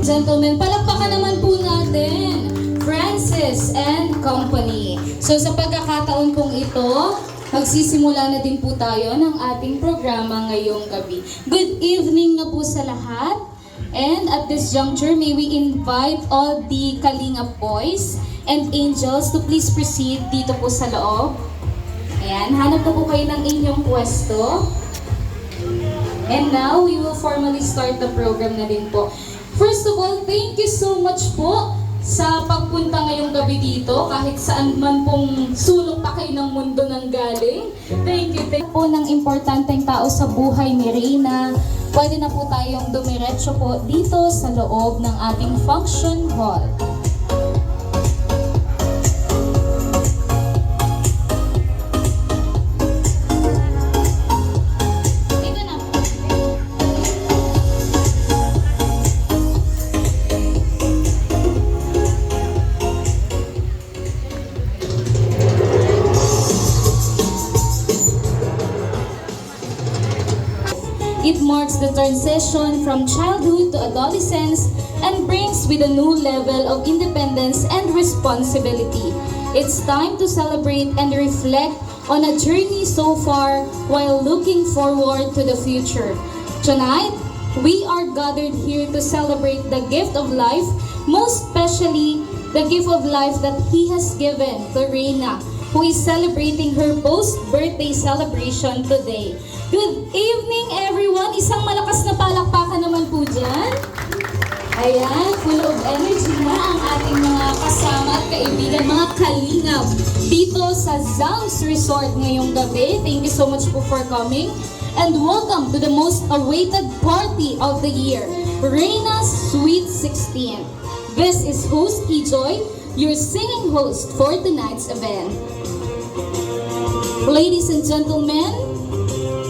Gentlemen, palakpakan naman po natin Francis and Company. So sa pagkakataon pong ito, magsisimula na din po tayo ng ating programa ngayong gabi. Good evening na po sa lahat. And at this juncture, may we invite all the Kalingap boys and angels to please proceed dito po sa loob. Ayan, hanap na po kayo ng inyong pwesto. And now, we will formally start the program na din po. First of all, thank you so much po sa pagpunta ngayong gabi dito, kahit saan man pong sulok pa kayo ng mundo ng galing. Thank you. Thank you po ng importanteng tao sa buhay ni Rheina. Pwede na po tayong dumiretso po dito sa loob ng ating function hall. marks the transition from childhood to adolescence and brings with a new level of independence and responsibility. It's time to celebrate and reflect on a journey so far while looking forward to the future. Tonight, we are gathered here to celebrate the gift of life, most especially the gift of life that He has given to Rheina, who is celebrating her post-birthday celebration today. Good evening, everyone! Isang malakas na palakpakan naman po dyan. Ayan, full of energy na ang ating mga kasama at kaibigan, mga kalingap dito sa Zang's Resort ngayong gabi. Thank you so much po for coming. And welcome to the most awaited party of the year, Rheina's Sweet 16. This is host Ejoy, your singing host for tonight's event. Ladies and gentlemen,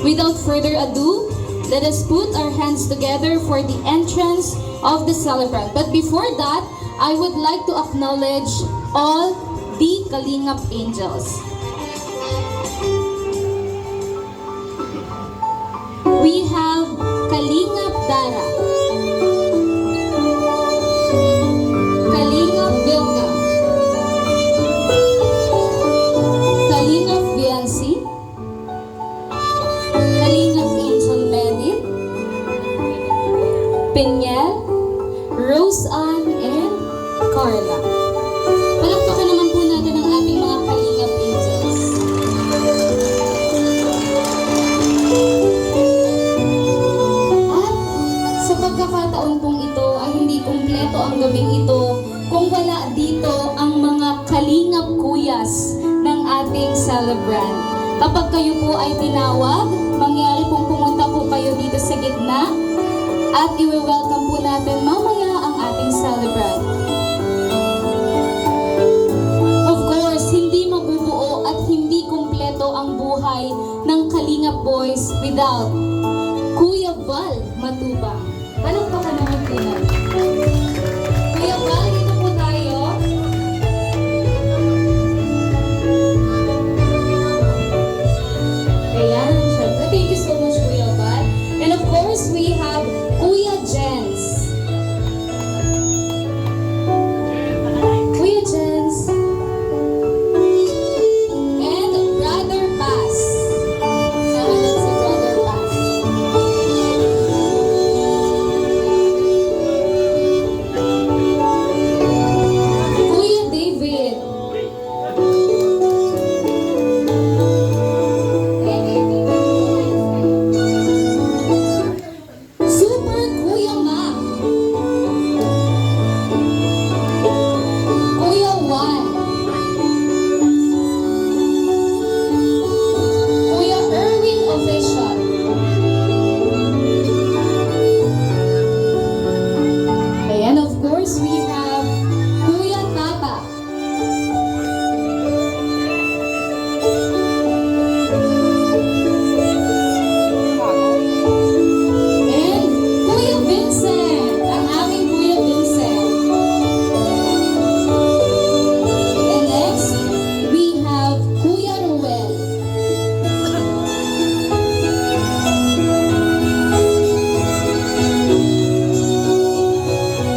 without further ado, let us put our hands together for the entrance of the celebrant. But before that, I would like to acknowledge all the Kalingap angels. We have Kalingap Dara, Kalingap Vilga, Kalingap Viancy, Kalingap Angel Medit, Pinyel, Rose Ann, and Carla. Palakpakan naman po natin ang ating mga Kalingap angels. At sa pagkakataon pong ito ay hindi kumpleto ang gabing ito kung wala dito ang mga Kalingap Kuyas ng ating celebrant. Kapag kayo po ay tinawag, mangyari pong pumunta po kayo dito sa gitna at i-welcome po natin mamaya ang ating celebrant. Of course, hindi mabubuo at hindi kumpleto ang buhay ng Kalingap Boys without Kuya Val Matubang. Palakpakan naman po natin. Kuya Val, dito po tayo. Ayan, syempre. Thank you so much, Kuya Val. And of course, we have Kuya Jens. Kuya Jens. And Brother Paz. Sama natin si Brother Paz. Kuya David. Super Kuya Ma. Kuya Juan. Kuya Erwin Official. And of course, we have Kuya Tata. And Kuya Vincent, ang aming Kuya Vincent. And next, we have Kuya Ruel.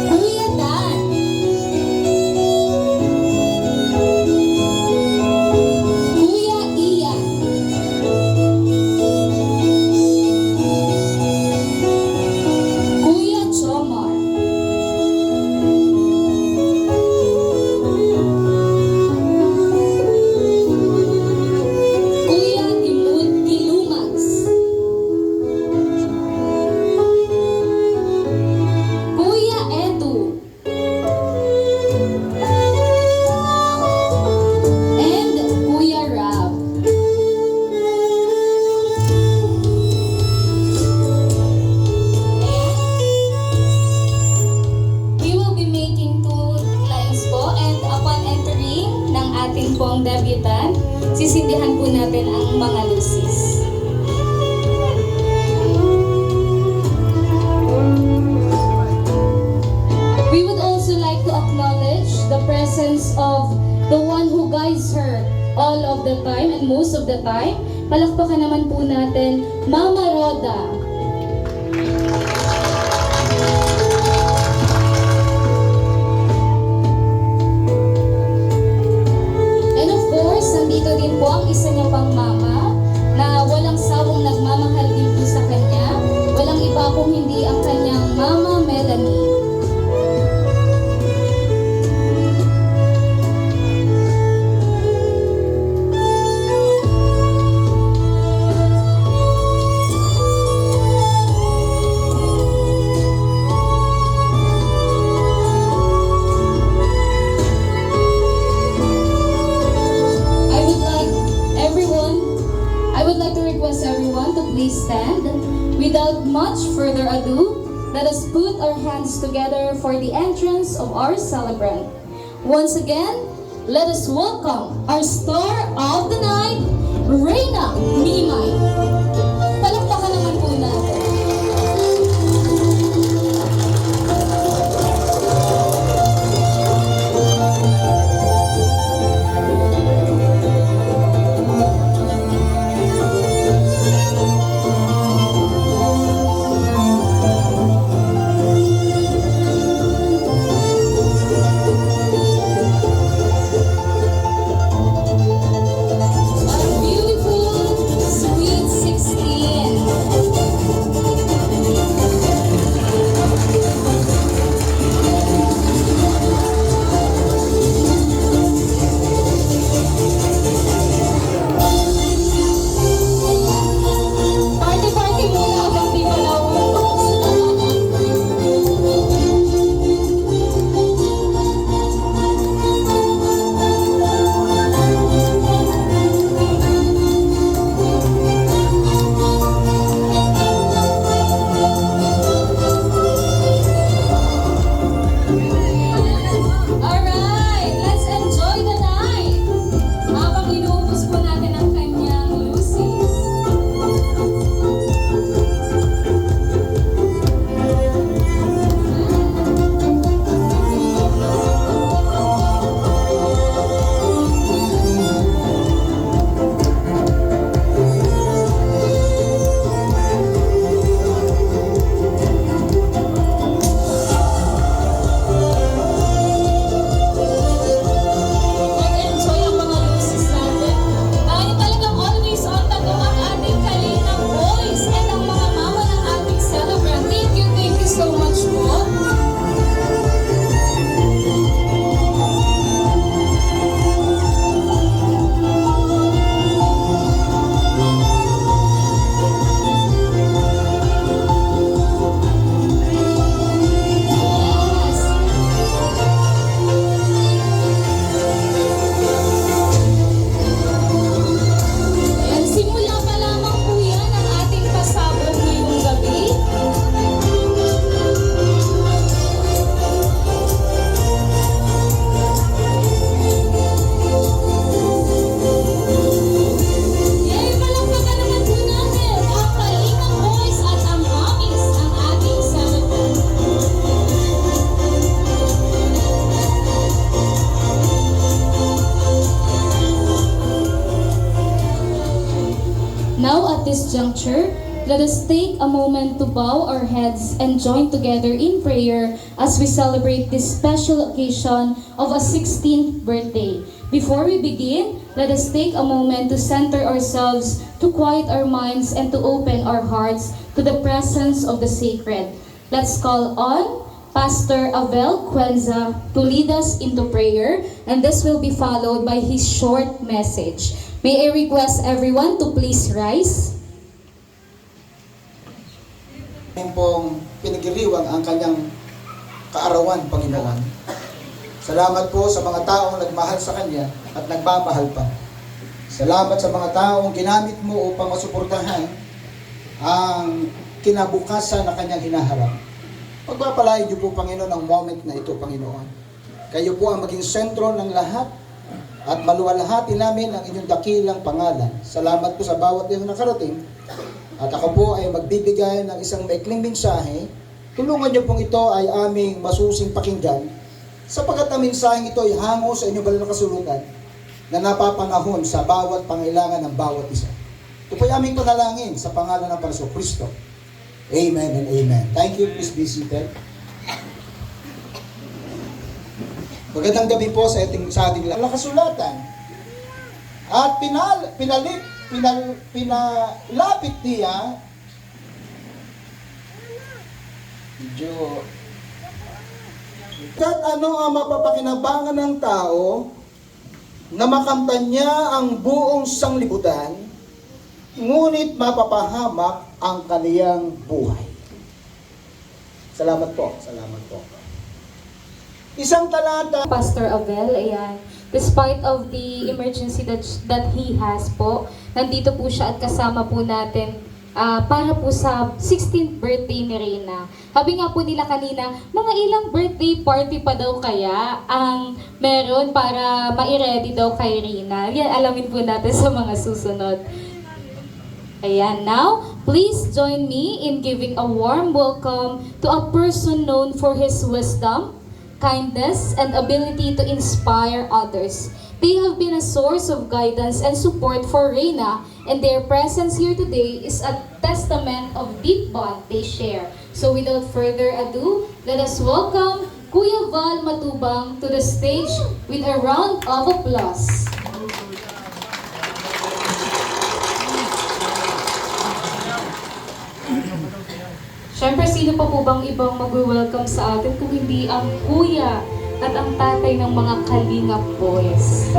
Kuya Dan. Kuya Ian. Kuya Chomar. Kuya Dilumags. Kuya Edu. And Kuya Rab. We will be making two lines po, and upon entering ng ating pong debutant, sisindihan po natin ang mga lusis. We would also like to acknowledge the presence of the one who guides her all of the time and most of the time. Palakpakan naman po natin, Mama Roda. kung hindi ang kanyang Mama Melanie. Please stand. Without much further ado, let us put our hands together for the entrance of our celebrant. Once again, let us welcome our star of the night, Rheina. Palakpakan naman po natin. this juncture, let us take a moment to bow our heads and join together in prayer as we celebrate this special occasion of a 16th birthday. Before we begin, let us take a moment to center ourselves, to quiet our minds, and to open our hearts to the presence of the sacred. Let's call on Pastor Abel Cuenza to lead us into prayer, and this will be followed by his short message. May I request everyone to please rise. Pong pinagiriwang ang kanyang kaarawan, Panginoon. Salamat po sa mga taong nagmahal sa Kanya at nagmamahal pa. Salamat sa mga taong ginamit mo upang masuportahan ang kinabukasan na Kanyang hinaharap. Pagpapalain niyo po, Panginoon, ang moment na ito, Panginoon. Kayo po ang maging sentro ng lahat at maluwalhati namin ang inyong dakilang pangalan. Salamat po sa bawat iyong nakarating. At ako po ay magbibigay ng isang maikling mensahe. Tulungan niyo pong ito ay aming masusing pakinggan, sapagkat ang mensaheng ito ay hango sa inyong banal na kasulutan na napapanahon sa bawat pangailangan ng bawat isa. Ito po ay aming panalangin sa pangalan ng Panginoong Kristo. Amen and amen. Thank you. Please be seated. Magandang gabi po sa ating kasulatan. At pinalapit niya Medyo... Kahit ano ang mapapakinabangan ng tao na makamtan niya ang buong sanglibutan, ngunit mapapahamak ang kaniyang buhay. Salamat po. Salamat po. Isang talata. Pastor Abel, ayan. Despite of the emergency that he has po, nandito po siya at kasama po natin para po sa 16th birthday ni Rheina. Sabi nga po nila kanina, mga ilang birthday party pa daw kaya ang meron para ma-ready daw kay Rheina. Yan, alamin po natin sa mga susunod. Ayan, now, please join me in giving a warm welcome to a person known for his wisdom, kindness, and ability to inspire others. They have been a source of guidance and support for Rheina, and their presence here today is a testament of deep bond they share. So without further ado, let us welcome Kuya Val Matubang to the stage with a round of applause. Siyempre, sino pa po bang ibang mag-welcome sa atin kung hindi ang kuya at ang tatay ng mga Kalingap boys?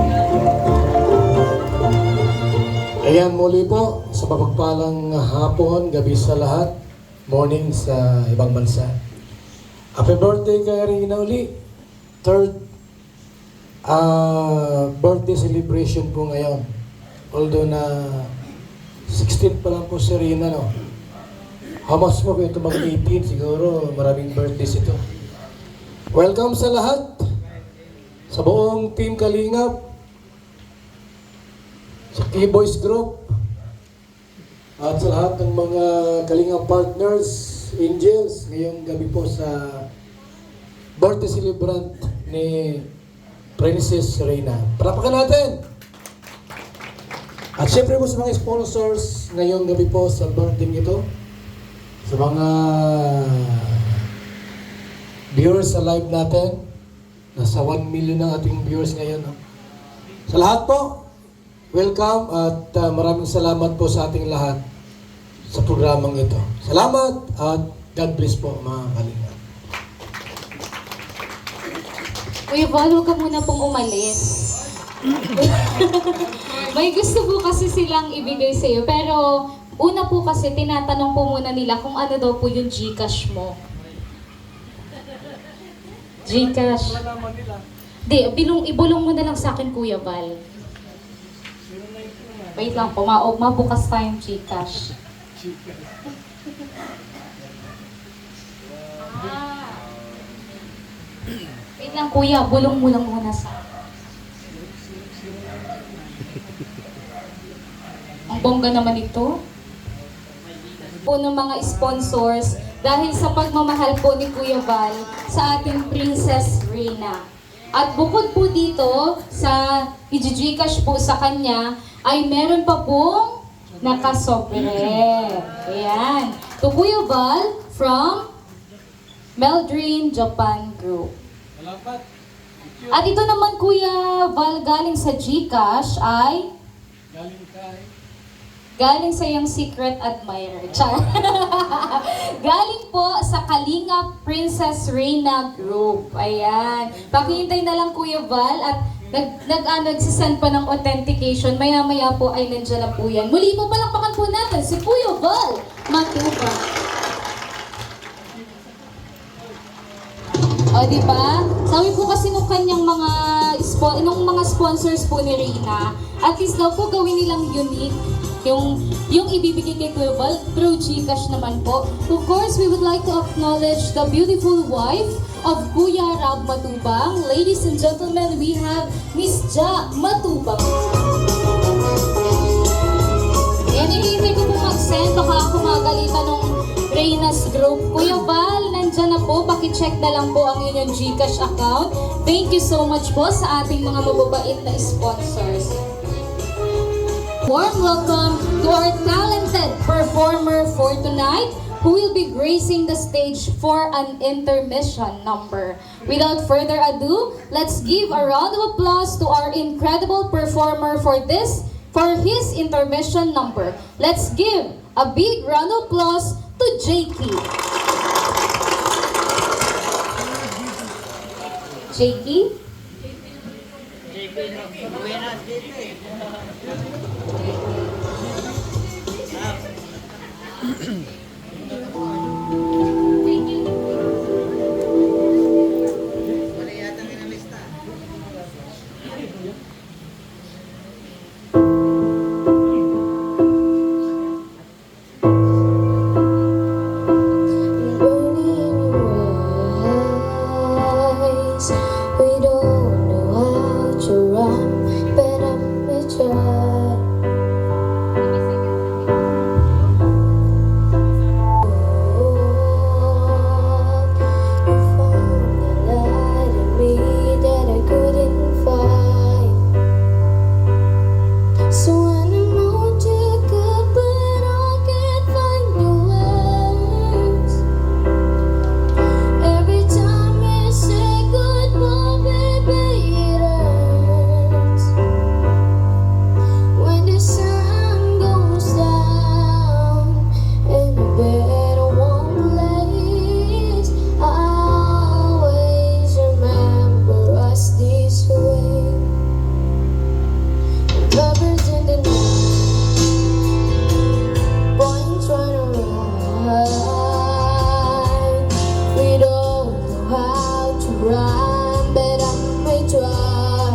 Ayan, muli po sa mapagpalang hapon, gabi sa lahat, morning sa ibang bansa. Happy birthday kay Rheina uli. Third birthday celebration po ngayon. Although na 16 pa lang po si Rheina, no? Hamas mo kung ito mag-18, siguro maraming birthdays ito. Welcome sa lahat, sa buong Team Kalingap, sa K-Boys Group, at sa lahat ng mga Kalingap partners, angels, ngayong gabi po sa birthday celebrant ni Princess Rheina. Palapakan natin! At syempre po sa mga sponsors, ngayong gabi po sa birthday ito, sa mga viewers sa live natin, nasa 1 million ang ating viewers ngayon. No? Sa lahat po, welcome at maraming salamat po sa ating lahat sa programang ito. Salamat at God bless po mga Kalingap. Kuya Val, huwag ka muna pong umalis. May gusto po kasi silang ibigay sa iyo, pero una po kasi tinatanong po muna nila kung ano daw po yung GCash mo. GCash. Di, ibulong mo na lang sa akin, Kuya Val. Wait lang po, mabukas tayong GCash. Wait lang, Kuya, bulong mo lang muna sa akin. Ang bongga naman ito. Po ng mga sponsors dahil sa pagmamahal po ni Kuya Val sa ating Princess Rheina. At bukod po dito sa i-Gcash po sa kanya ay meron pa pong nakasobre. Ayan. To Kuya Val from Meldrin Japan Group. At ito naman Kuya Val galing sa Gcash ay galing sa iyong secret admirer. Char. Galing po sa Kalingap Princess Rheina Group. Ayan. Pakihintay na lang Kuya Val at nagsisend pa ng authentication. Maya-maya po ay nandiyan na po yan. Muli po palakpakan po natin si Kuya Val Matubang. O, diba? Sabi po kasi nung kanyang mga sponsors po ni Rheina, at least daw po gawin nilang unique yung ibibigay kay Kuya Val through Gcash naman po. Of course, we would like to acknowledge the beautiful wife of Kuya Rab Matubang. Ladies and gentlemen, we have Miss Ja Matubang. Yan, hinihintay ko po mag-send. Baka ako magalitan ng Rheina's Group. Kuya Val, nandyan na po. Pakicheck na lang po ang inyong Gcash account. Thank you so much po sa ating mga mababait na sponsors. Warm welcome to our talented performer for tonight who will be gracing the stage for an intermission number. Without further ado, let's give a round of applause to our incredible performer for his intermission number. Let's give a big round of applause to Jakey. Jakey? We don't know how to run, but I'm try. You found the light in me that I couldn't find. So when I'm all took up, but I can't find the words. Every time you say goodbye, baby, it hurts. When the sun goes down in a better warm place, I always remember us this way. Lovers in the night, boys running around. We don't know how to run, but I may try.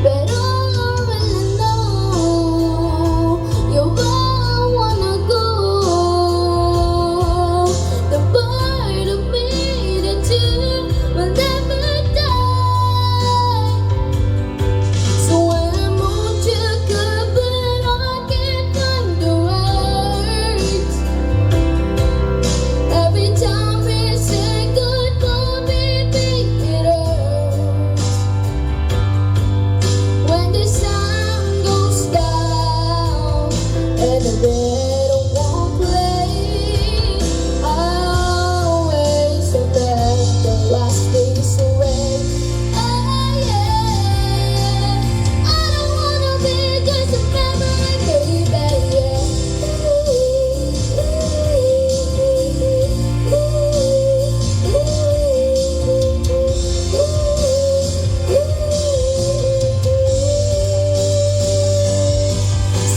But all I really know, you're where I wanna go. The part of me that you will never die. So when I'm all took up, but I can't find the words. Every time we say goodbye, baby, it hurts. When the sun goes down and the better won't play, I always remember last days away. Oh yeah, I don't wanna be just a memory, baby.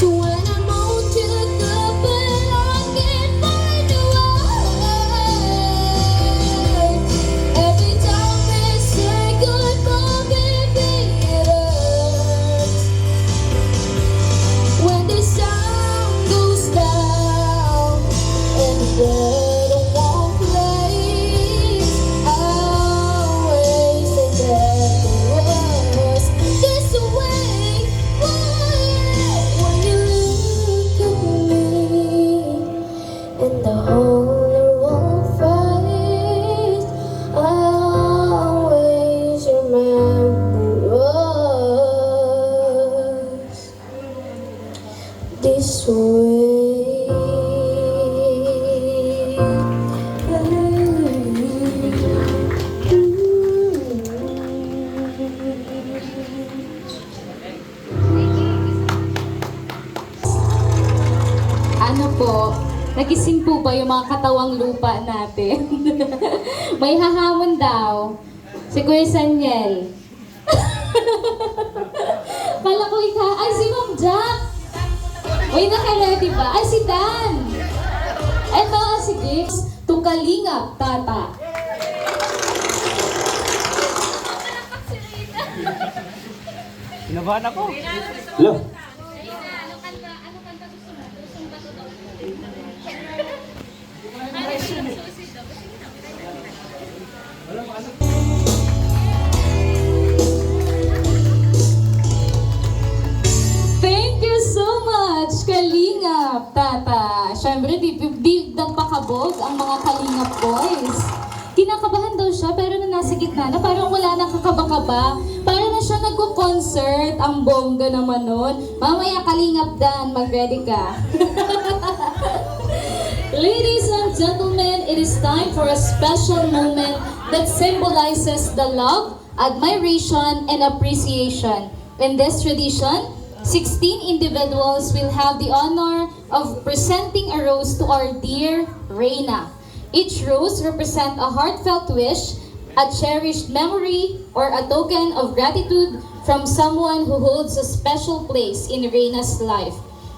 So when I'm all took up, but I can't find a word. Every time we say goodbye, baby, it hurts. When the sun goes down and the better won't play, I always remember us this way. When you look at me in the whole face, I always remember us this Ano po, nagising po ba yung mga katawang lupa natin? May hahamon daw. Si Kuya Sanyel. Kala ko ay si Ma'am Jack. Uy, naka-ready ba? Ay, si Dan. Eto, sige. To Kalingap, tata. Kinabahan ako. Hello? Thank you so much, Kalingap, tata. Siyempre, di nagpakabog ang mga Kalingap boys. Kinakabahan daw siya, pero na nasa gitna na, parang wala nang kakaba-kaba. Parang na siya nagko-concert, ang bongga naman nun. Mamaya, Kalingap Dan, mag-ready ka. Ladies and gentlemen, it is time for a special moment that symbolizes the love, admiration, and appreciation. In this tradition, 16 individuals will have the honor of presenting a rose to our dear Rheina. Each rose represents a heartfelt wish a cherished memory, or a token of gratitude from someone who holds a special place in Rheina's life.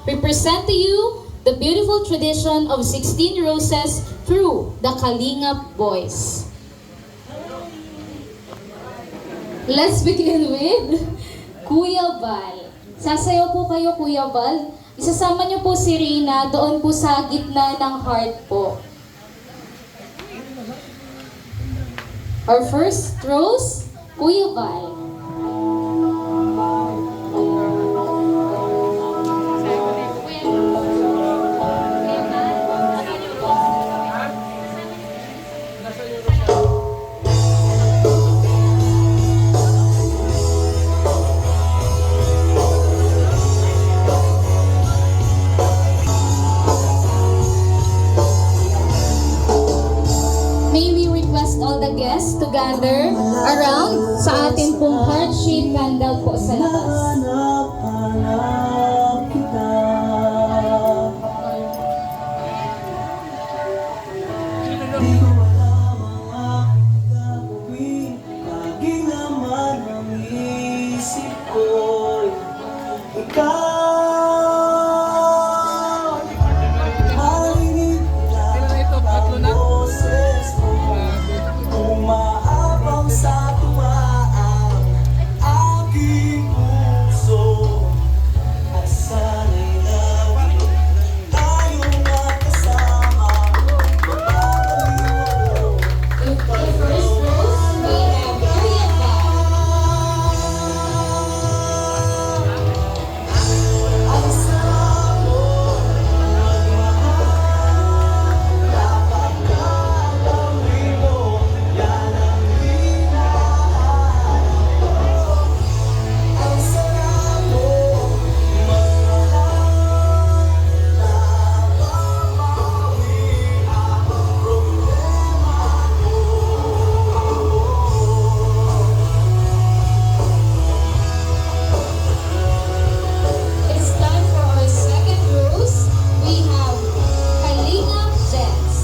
We present to you the beautiful tradition of 16 roses through the Kalingap Boys. Let's begin with Kuya Val. Sasayaw po kayo, Kuya Val. Isasama niyo po si Rheina doon po sa gitna ng heart po. Our first rose, Kuya Val. May we request all the guests to gather around sa ating pong heart-shaped candle po sa labas. Hanap kita. Di ko alam ang aking gagawin. Lagi naman ang isip ko'y ikaw. Marinig lang ang boses mo. Umahabang sa tuwa ang aking puso. At sana'y lagi tayong magkasama. Mapapaliw ako. The first rose, we have Kuya Val. Ang sarap mo magmahal. Dapat gagawin mo. Yan ang hinahanap ko. Ang sarap mo magmahal. Dapat mawin ang problema ko. It's time for our second rose. We have Kalingap Jets.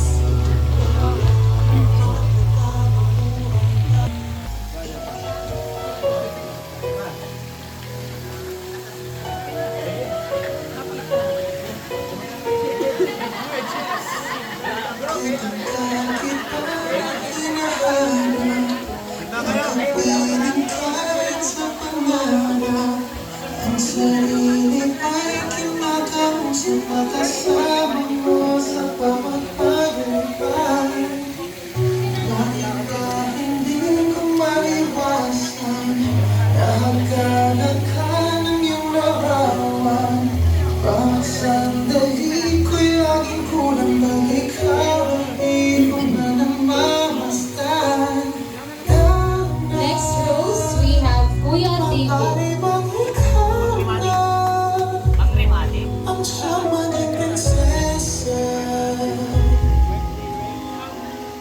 Ang sarili ay kinakausap at kasama mo sa bawat paglalakbay. Bakit ka hindi ko maiwasan? Nahagkanag ka ng iyong larawan. Bawat sandali ko'y laging kulang pag ikaw ay ko na namamastan. Next rose, we have Kuya David. Maaari bang ikaw na ang siyang maging prinsesa?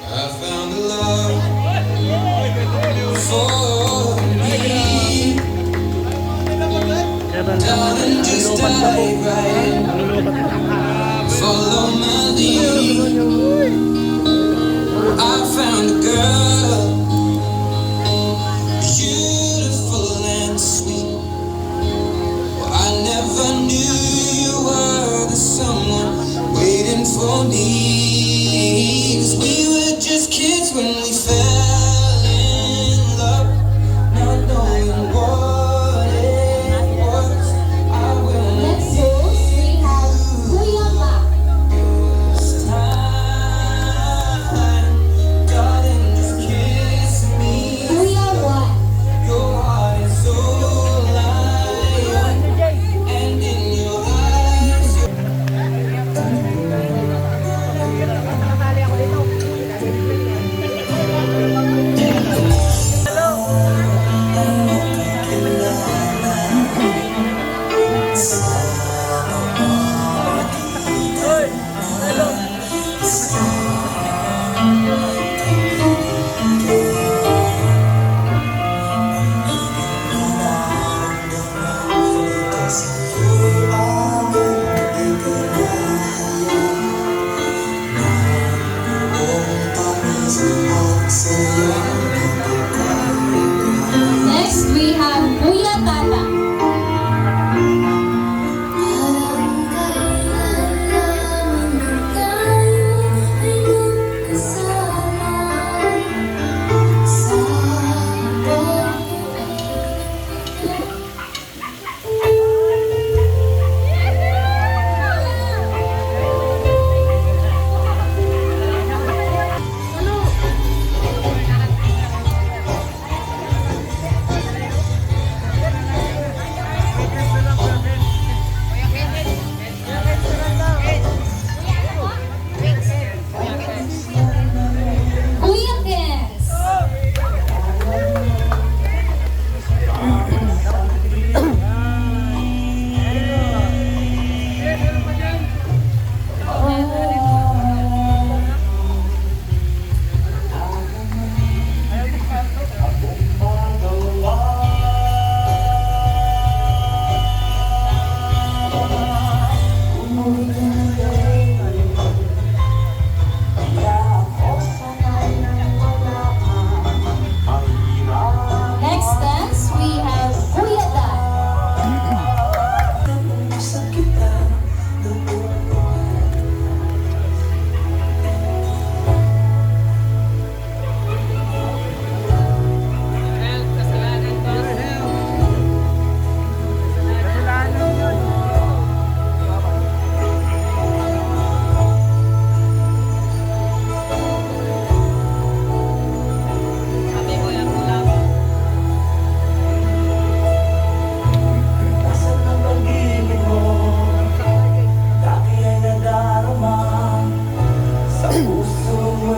I found a love for me. Darling, just dive right in. Follow my lead. I found a girl, beautiful and sweet. Well, I never knew you were the someone waiting for me. 'Cause we were just kids when we fell in love, not knowing what it was. I will let Next rose, we have Kuya Mac. this time, darling, just kiss me. Kuya Juan. Your heart is so light, and in your eyes. Sa'yo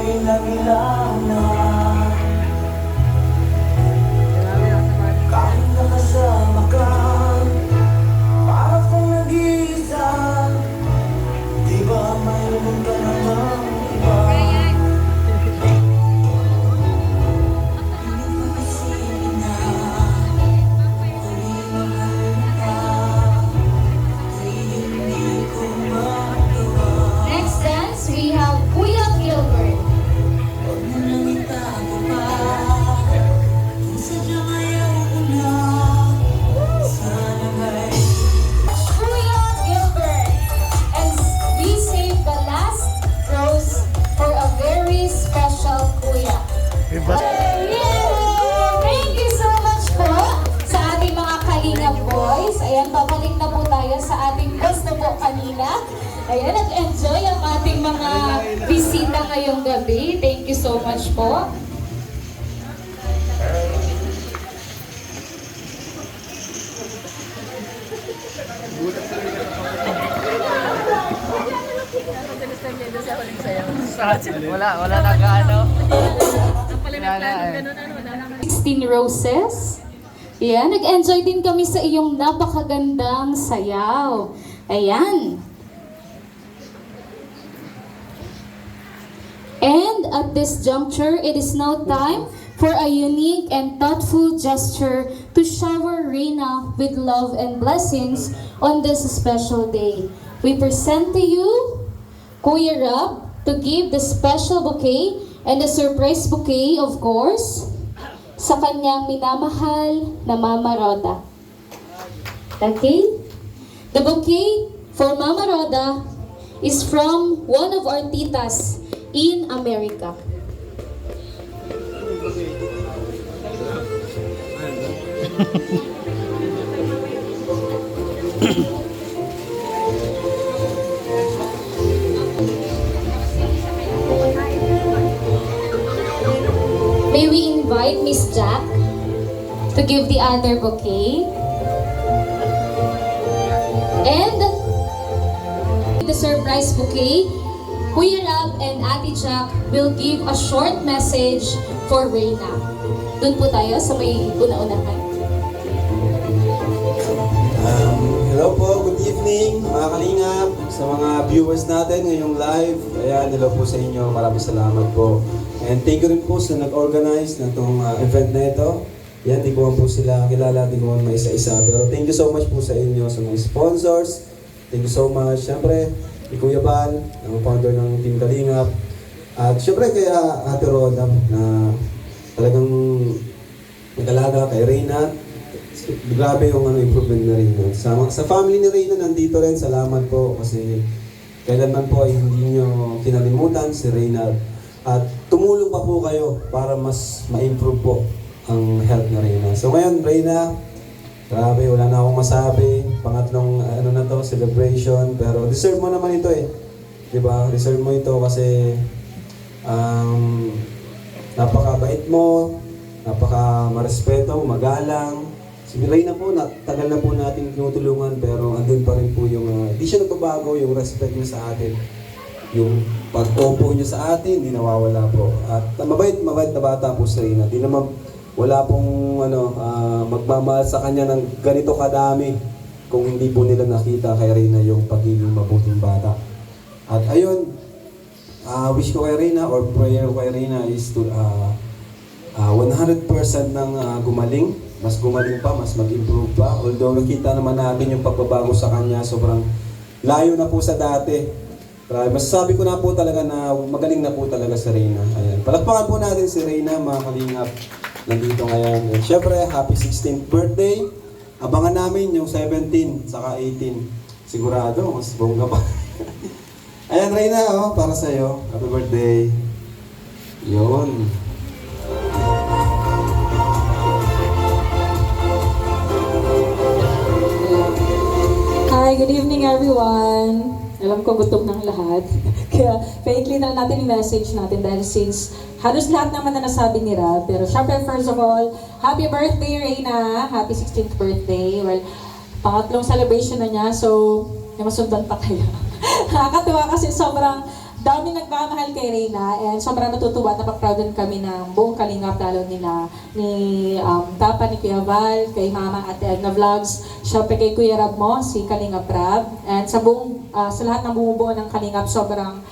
ilang-ilang na. Kahit nakasama ka, para kang nag-iisa. Di ba mayroon ka namang iba? Pinagpapasinin na, huli mahal ka. Di hindi ko magawa. Next dance, we have Kuya Gilbert. Huwag mo nang itago pa, kung sadyang ayaw mo na. Sana ba'y Kuya Gilbert. And we save the last rose for a very special Kuya. Yay! Thank you so much po sa ating mga Kalingap boys. Ayan, babalik na po tayo sa ating gusto po kanina. Ayan, nag-enjoy ang ating mga bisita ngayong gabi. Thank you so much po. Wala nag-ano. 16 roses. Ayan, nag-enjoy din kami sa iyong napakagandang sayaw. Ayan. And at this juncture, it is now time for a unique and thoughtful gesture to shower Rheina with love and blessings on this special day. We present to you Kuya Rab to give the special bouquet and the surprise bouquet, of course, sa kanyang minamahal na Mama Roda. Okay? The bouquet for Mama Roda is from one of our titas in America. May we invite Miss Jack to give the other bouquet? And the surprise bouquet, Kuya Rab and Ate Jack will give a short message for Rheina. Doon po tayo sa may una-unahan. Hello po, good evening mga Kalingap, sa mga viewers natin ngayong live. Ayan, hello po sa inyo, maraming salamat po. And thank you rin po sa nag-organize na itong event na ito. Yan, di ko man po sila kilala, di ko man isa-isa. Pero thank you so much po sa inyo, sa mga sponsors. Thank you so much. Siyempre, ni Kuya Bal, ang founder ng Team Kalingap. At siyempre kaya Ate Roda na talagang nag-alaga kay Rheina. Grabe yung improvement na Rheina. Sa family ni Rheina nandito rin, salamat po kasi kailanman po ay hindi nyo kinalimutan si Rheina. At tumulong pa po kayo para mas ma-improve po ang health ni Rheina. So ngayon, Rheina, grabe, wala na akong masabi. Pangatlong na to, celebration. Pero deserve mo naman ito eh. Diba? Deserve mo ito kasi napakabait mo, napaka-marespeto, magalang. Si Rheina po, tagal na po natin tinutulungan pero andun pa rin po yung, di siya nagbabago, yung respect niya sa atin. Yung pag-opo niya sa atin, hindi nawawala po. At mabait na bata po si Rheina. Di naman, wala pong magmamahal sa kanya ng ganito kadami kung hindi po nila nakita kay Rheina yung pagiging mabuting bata. At ayun, wish ko kay Rheina or prayer ko kay Rheina is to 100% ng gumaling. Mas gumaling pa, mas mag-improve pa. Although nakita naman natin yung pagbabago sa kanya, sobrang layo na po sa dati. Masasabi ko na po talaga na magaling na po talaga si Rheina. Ayan. Palakpakan po natin si Rheina, mga Kalingap, nandito ngayon. And syempre, happy 16th birthday. Abangan namin yung 17, saka 18. Sigurado, mas bongga pa. Ayan, Rheina, para sa'yo. Happy birthday. Yun. Hi, good evening everyone. Alam ko gutom ng lahat. Kaya i-clear na natin yung message natin dahil since halos lahat naman na nasabi ni Rab. Pero syempre, first of all, happy birthday Rheina! Happy 16th birthday. Well, pangatlong celebration na niya, so may masundan pa kaya. Nakakatuwa kasi sobrang dami nagmamahal kay Rheina and sobrang natutuwa, napaproud din kami ng buong Kalingap, lalo nila ni Papa, ni Kuya Val, kay Mama at Edna Vlogs, syempre kay Kuya Rab mo, si Kalingap Rab, and sa buong, sa lahat ng bumubuo ng Kalingap, sobrang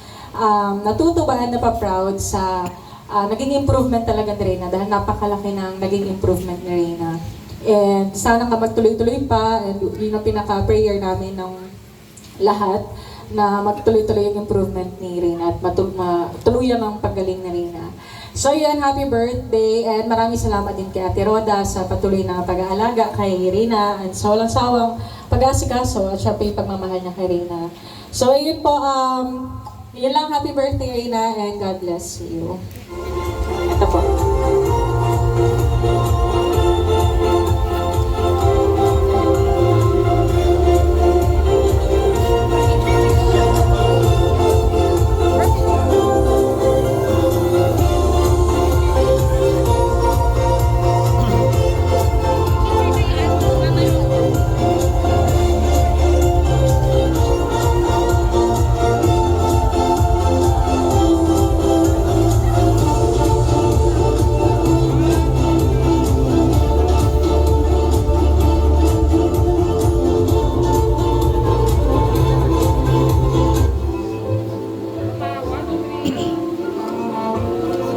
natutubahan, napaproud sa naging improvement talaga ni Rheina dahil napakalaki ng naging improvement ni Rheina. And sana nga magtuloy-tuloy pa, and yun ang pinaka-prayer namin ng lahat, na magtuloy-tuloy yung improvement ni Rheina at matuluyan ang paggaling ni Rheina. So yun, happy birthday, and maraming salamat din kay Ate Roda sa patuloy na pag-aalaga kay Rheina and sa walang sawang pag-aasikaso at syempre yung pagmamahal niya kay Rheina. So yun po, yun lang, happy birthday Rheina and God bless you. Ito po.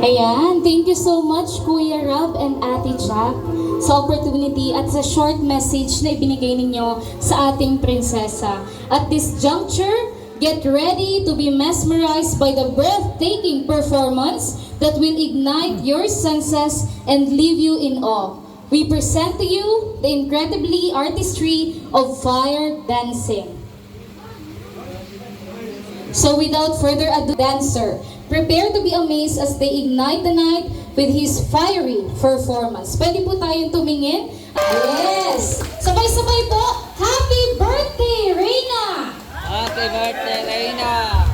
Ayan, thank you so much Kuya Rob and Ate Jack sa opportunity at sa short message na ibinigay ninyo sa ating prinsesa. At this juncture, get ready to be mesmerized by the breathtaking performance that will ignite your senses and leave you in awe. We present to you the incredibly artistry of fire dancing. So without further ado, dancer, prepare to be amazed as they ignite the night with his fiery performance. Pwede po tayong tumingin? Yes! Sabay-sabay po, happy birthday, Rheina! Happy birthday, Rheina!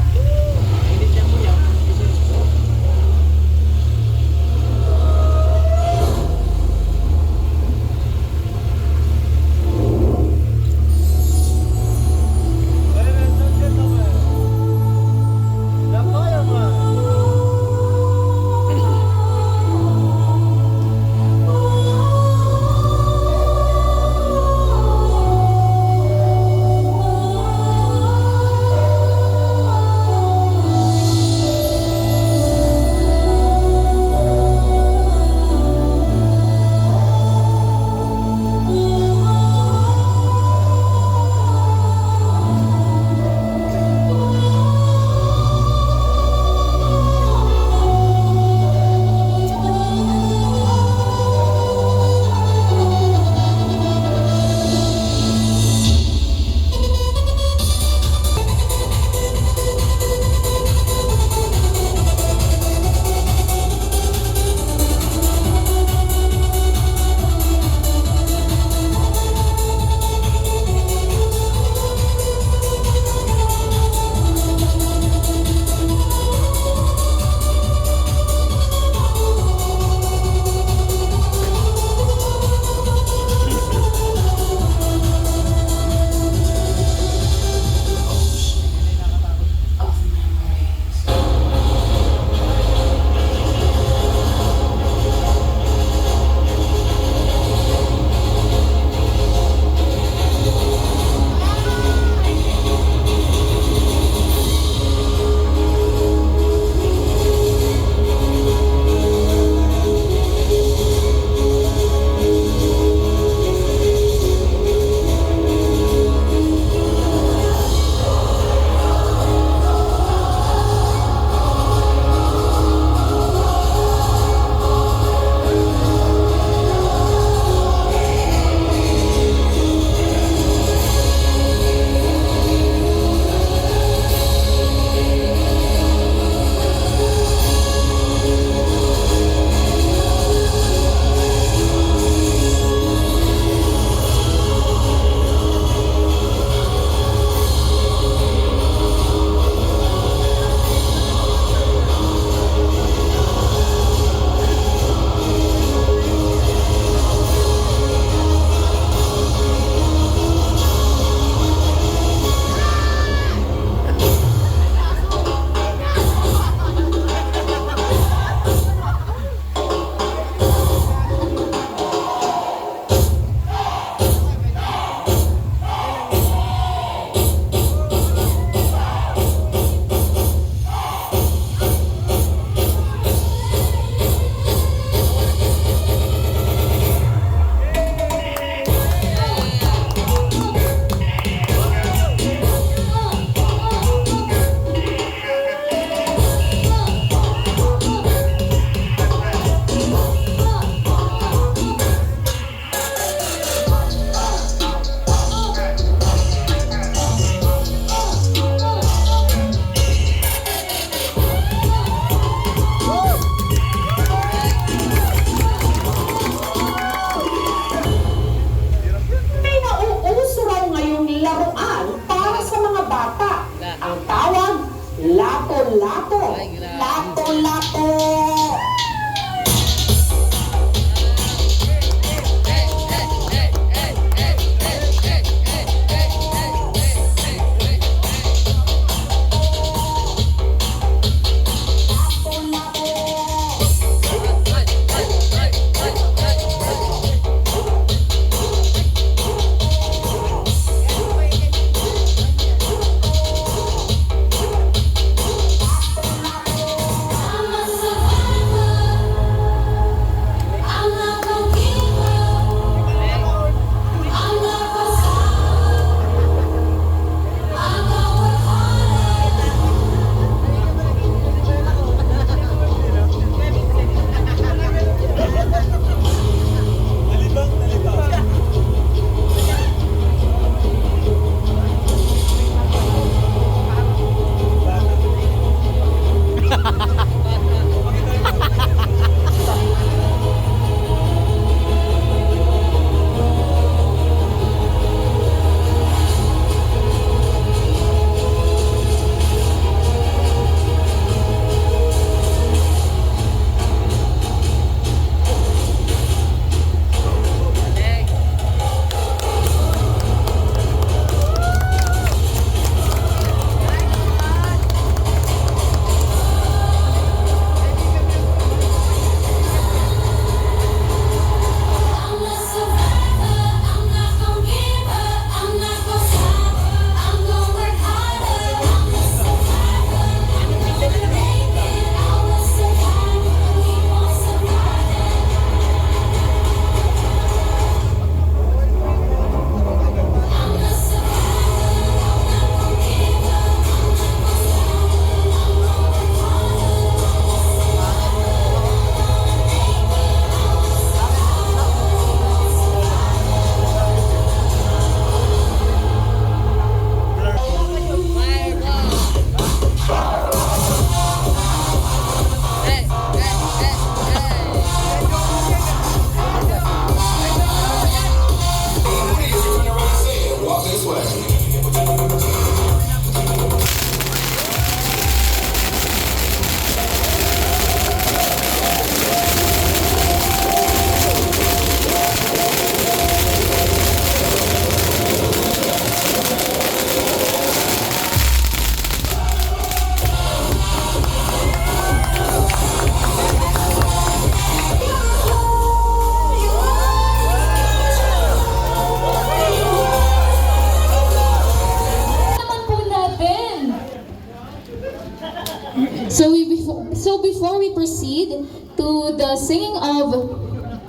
proceed to the singing of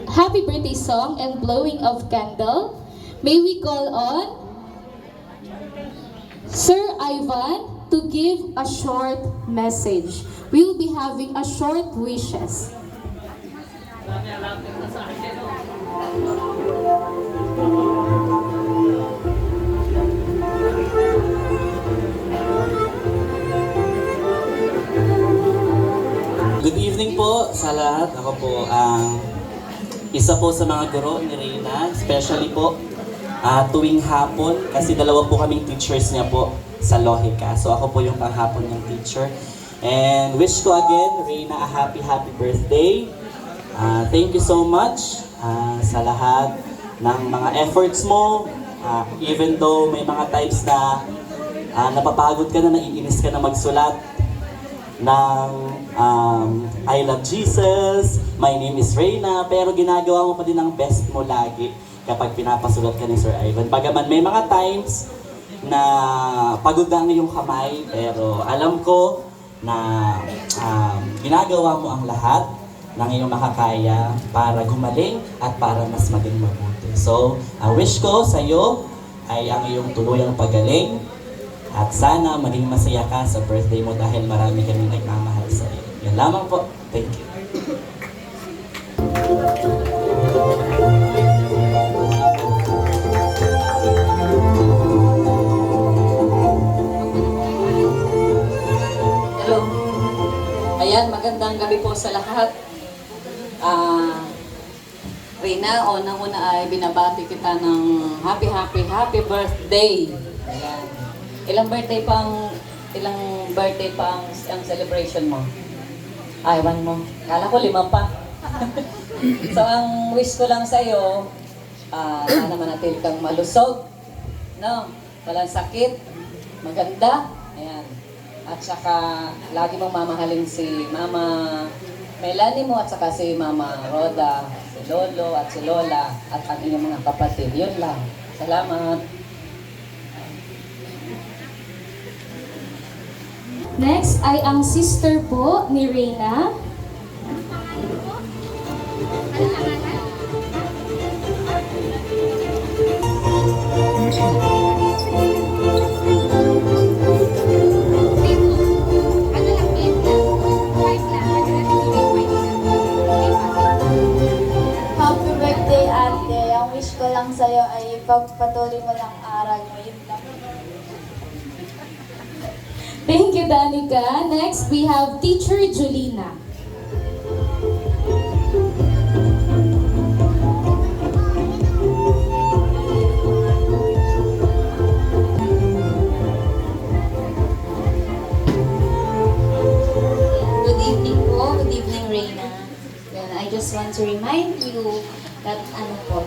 Happy Birthday song and blowing of candle, may we call on Sir Ivan to give a short message. We will be having a short wishes. Good evening po sa lahat. Ako po ang isa po sa mga guro ni Rheina, especially po tuwing hapon kasi dalawa po kaming teachers niya po sa Lohika. So ako po yung panghapon ng teacher. And wish ko again, Rheina, a happy birthday. Thank you so much sa lahat ng mga efforts mo. Even though may mga times na napapagod ka na, naiinis ka na magsulat ng I love Jesus, my name is Rheina, pero ginagawa mo pa din ang best mo lagi kapag pinapasulat ka ni Sir Ivan. Bagaman may mga times na pagod ang iyong kamay, pero alam ko na ginagawa mo ang lahat ng iyong makakaya para gumaling at para mas maging mabuti. So, ang wish ko sa iyo ay ang iyong tuluyang pagaling. At sana maging masaya ka sa birthday mo dahil marami kami nagmamahal sa iyo. Yan lamang po. Thank you. Hello. Ayan, magandang gabi po sa lahat. Rheina, unang-una ay binabati kita ng happy birthday. Ayan. Ilang birthday pa ang celebration mo? One mo. Kala ko 5 pa. So ang wish ko lang sa iyo, sana manatili kang malusog, no? Walang sakit, maganda. Ayan. At saka lagi mong mamahalin si Mama Melanie mo at saka si Mama Roda, si Lolo at si Lola at ang inyong mga kapatid. Yun lang. Salamat. Next ay ang sister po ni Rheina. Happy birthday, ate. Ang wish ko lang sa'yo ay pagpatuloy mo lang aral mo. Yun lang. Thank you, Danica. Next, we have Teacher Julina. Good evening po. Good evening, Rheina. Then I just want to remind you that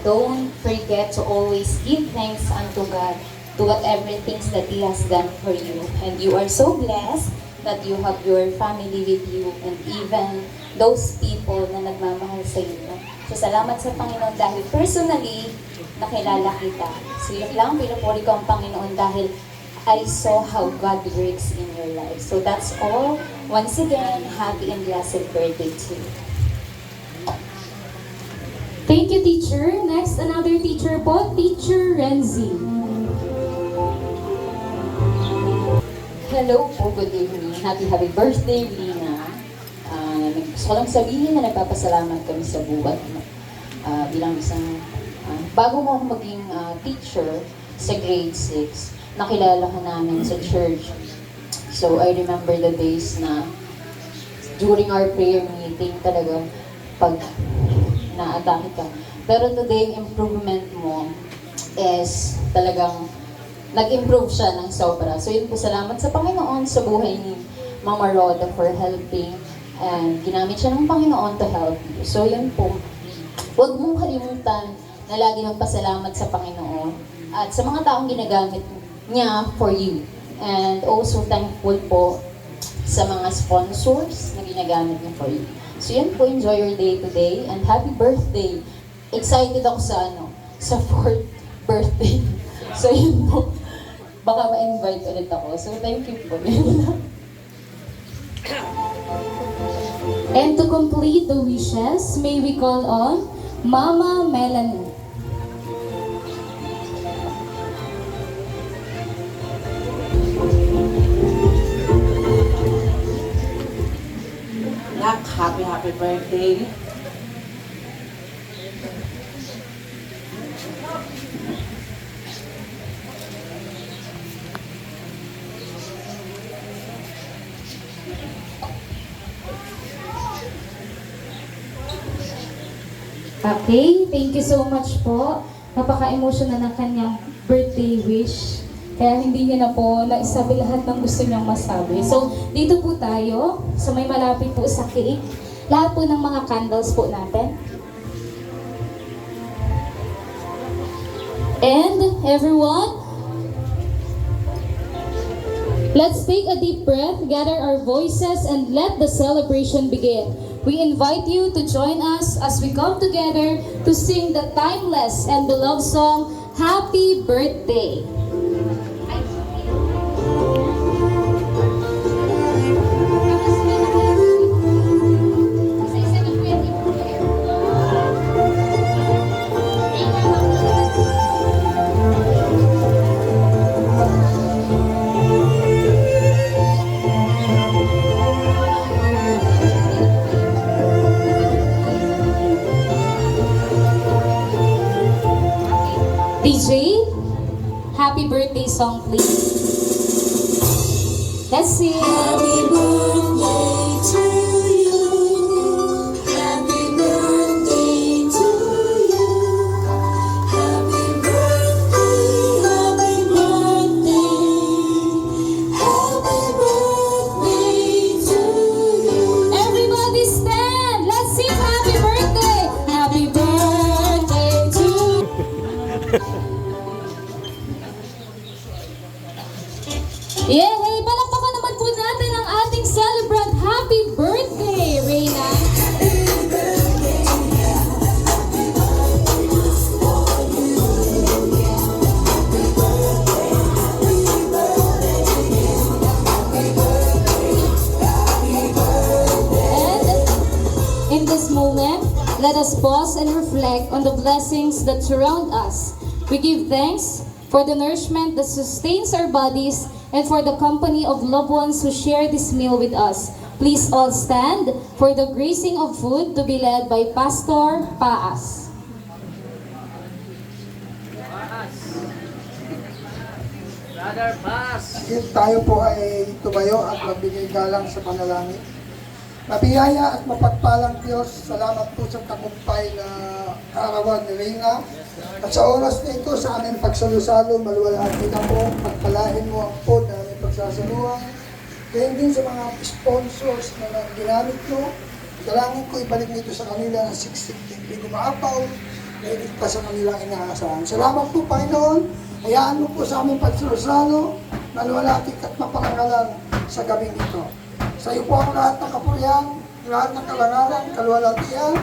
don't forget to always give thanks unto God to whatever things that He has done for you. And you are so blessed that you have your family with you and even those people na nagmamahal sa inyo. So salamat sa Panginoon dahil personally, nakilala kita. So yun lang, pinupuri ko ang Panginoon dahil I saw how God works in your life. So that's all. Once again, happy and blessed birthday to you. Thank you, teacher. Next, another teacher po, Teacher Renzi. Hello po, good evening. Happy birthday, Rheina. Gusto ko lang sabihin na nagpapasalamat kami sa buwan. Bilang isang, bago mo ako maging teacher sa grade 6, nakilala ka namin sa church. So I remember the days na during our prayer meeting talaga pag na-atake ka. Pero today, improvement mo is talagang nag-improve siya ng sobra. So yun po, salamat sa Panginoon sa buhay ni Mama Roda for helping and ginamit siya ng Panginoon to help you. So yun po, huwag mong kalimutan na lagi magpasalamat sa Panginoon at sa mga taong ginagamit niya for you. And also thankful po sa mga sponsors na ginagamit niya for you. So yan po, enjoy your day today and happy birthday. Excited ako sa 4th birthday. So yun po, baka ma-invite ulit ako. So thank you po. And to complete the wishes, may we call on Mama Melanie. Nak, happy birthday. Okay, thank you so much po. Napaka-emotional ng kanyang birthday wish. Kaya hindi niya na po naisabi lahat ng gusto niyang masabi. So, dito po tayo, sa may malapit po sa cake. Lahat po ng mga candles po natin. And everyone, let's take a deep breath, gather our voices, and let the celebration begin. We invite you to join us as we come together to sing the timeless and beloved song, Happy Birthday. DJ, happy birthday song please. Let's sing. Happy birthday to you. Happy birthday to you. Happy birthday, happy birthday. Happy birthday to you. Everybody stand. Let's sing happy birthday. Happy birthday to you. Yay! Palakpakan naman po natin ang ating celebrant. Happy birthday, Rheina! And in this moment, let us pause and reflect on the blessings that surround us. We give thanks for the nourishment that sustains our bodies and for the company of loved ones who share this meal with us. Please all stand for the gracing of food to be led by Pastor Paas. Brother Bass. Tayo po ay tumayo at magbigay galang sa panalangin. Mabiyaya at mapagpalang Diyos, salamat po sa tagumpay na kaarawan ni Rheina. At sa oras na ito, sa aming pagsalusalo, maluwalhati na po, pagpalain mo ang po na aming pagsasaluhan. Ganyan din sa mga sponsors na ginamit mo, dalangin ko ibalik nito sa kanila na siksik, hindi gumaapaw, naigit pa sa kanilang inaasahan. Salamat po, Panginoon. Hayaan mo po sa aming pagsalusalo, maluwalhati at maparangalan sa gabing ito. Sa iyo po ang lahat ng kapurihan, lahat ng kalangalan, kaluwalhatian.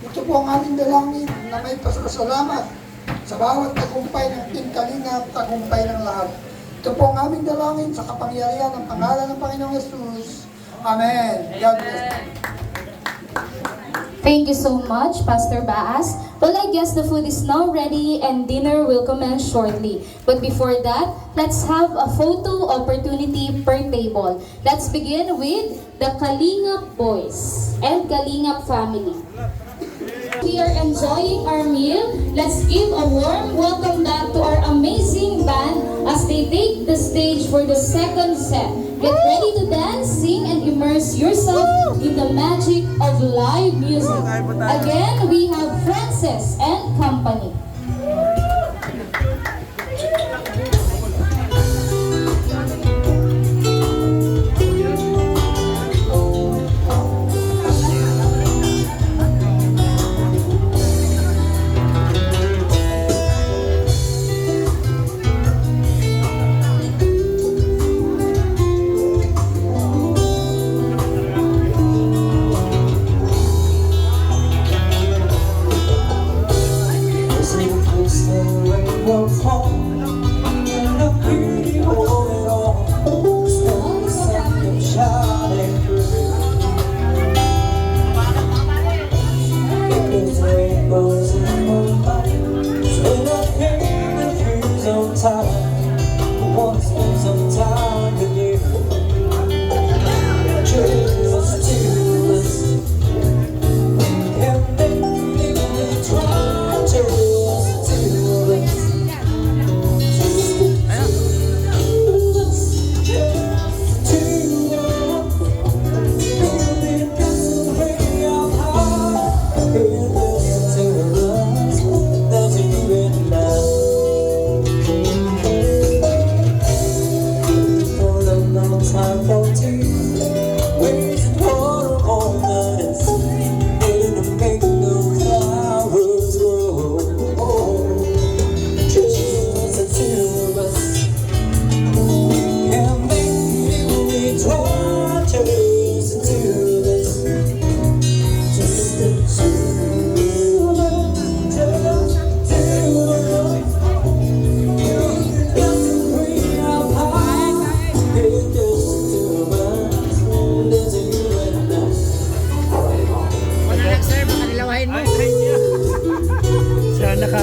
Ito po ang aming dalangin na may pasasalamat sa bawat tagumpay ng Team Kalingap, tagumpay ng lahat. Ito po ang aming dalangin sa kapangyarihan ng pangalan ng Panginoong Yesus. Amen. God bless. Thank you so much, Pastor Baas. Well, I guess the food is now ready and dinner will commence shortly. But before that, let's have a photo opportunity per table. Let's begin with the Kalingap boys and Kalingap family. We are enjoying our meal. Let's give a warm welcome back to our amazing band as they take the stage for the second set. Get ready to dance, sing, and immerse yourself in the magic of live music. Again, we have Francis and company.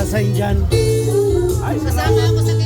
sa Indian. Kasama ako sa